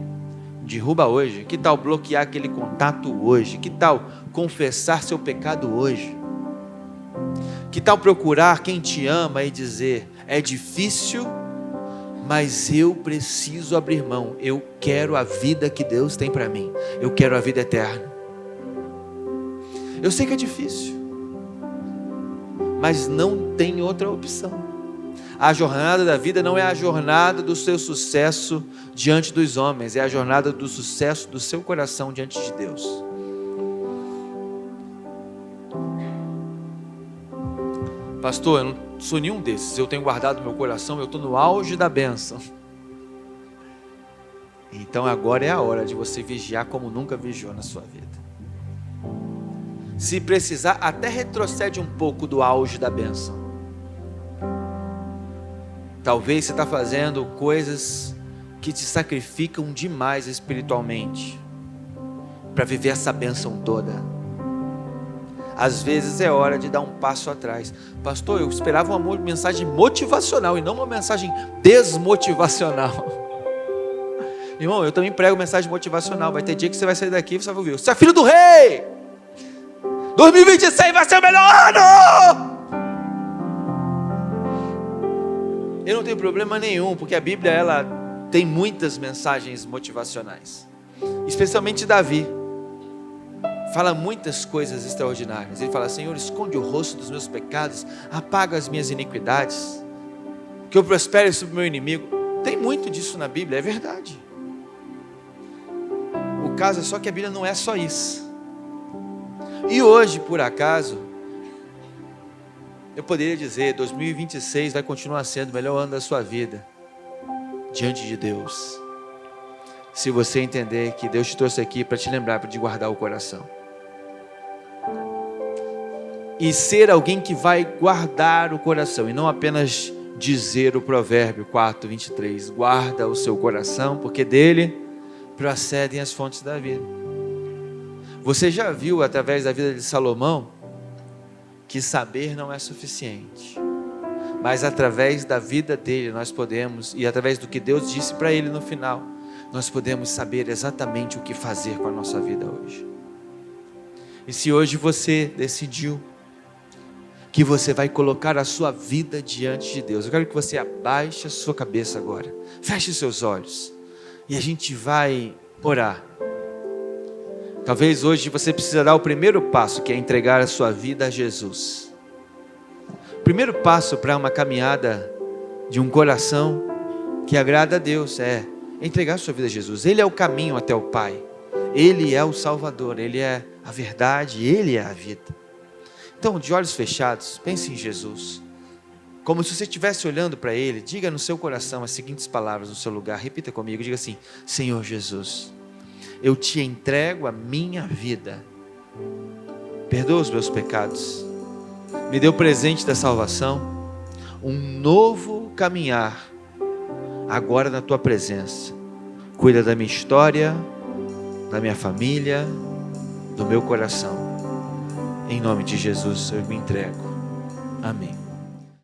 derruba hoje. Que tal bloquear aquele contato hoje? Que tal confessar seu pecado hoje? Que tal procurar quem te ama e dizer: é difícil, mas eu preciso abrir mão. Eu quero a vida que Deus tem para mim. Eu quero a vida eterna. Eu sei que é difícil, mas não tem outra opção. A jornada da vida não é a jornada do seu sucesso diante dos homens, é a jornada do sucesso do seu coração diante de Deus. Pastor, eu não sou nenhum desses, eu tenho guardado meu coração, eu estou no auge da bênção. Então agora é a hora de você vigiar como nunca vigiou na sua vida. Se precisar, até retrocede um pouco do auge da bênção. Talvez você está fazendo coisas que te sacrificam demais espiritualmente para viver essa bênção toda. Às vezes é hora de dar um passo atrás. Pastor, eu esperava uma mensagem motivacional e não uma mensagem desmotivacional. Irmão, eu também prego mensagem motivacional. Vai ter dia que você vai sair daqui e você vai ouvir: você é filho do rei! 2026 vai ser o melhor ano! Eu não tenho problema nenhum, porque a Bíblia ela tem muitas mensagens motivacionais. Especialmente Davi. Fala muitas coisas extraordinárias. Ele fala: Senhor, esconde o rosto dos meus pecados, apaga as minhas iniquidades, que eu prospere sobre o meu inimigo. Tem muito disso na Bíblia, é verdade. O caso é só que a Bíblia não é só isso. E hoje, por acaso, eu poderia dizer, 2026 vai continuar sendo o melhor ano da sua vida, diante de Deus. Se você entender que Deus te trouxe aqui para te lembrar, para te guardar o coração. E ser alguém que vai guardar o coração, e não apenas dizer o provérbio 4:23, guarda o seu coração, porque dele procedem as fontes da vida. Você já viu através da vida de Salomão, que saber não é suficiente, mas através da vida dele nós podemos, e através do que Deus disse para ele no final, nós podemos saber exatamente o que fazer com a nossa vida hoje. E se hoje você decidiu que você vai colocar a sua vida diante de Deus, eu quero que você abaixe a sua cabeça agora, feche seus olhos, e a gente vai orar. Talvez hoje você precisa dar o primeiro passo, que é entregar a sua vida a Jesus. O primeiro passo para uma caminhada de um coração que agrada a Deus é entregar a sua vida a Jesus. Ele é o caminho até o Pai, Ele é o Salvador, Ele é a verdade, Ele é a vida. Então, de olhos fechados, pense em Jesus, como se você estivesse olhando para Ele. Diga no seu coração as seguintes palavras no seu lugar, repita comigo, diga assim: Senhor Jesus, eu te entrego a minha vida, perdoa os meus pecados, me dê o presente da salvação, um novo caminhar, agora na tua presença. Cuida da minha história, da minha família, do meu coração. Em nome de Jesus eu me entrego. Amém.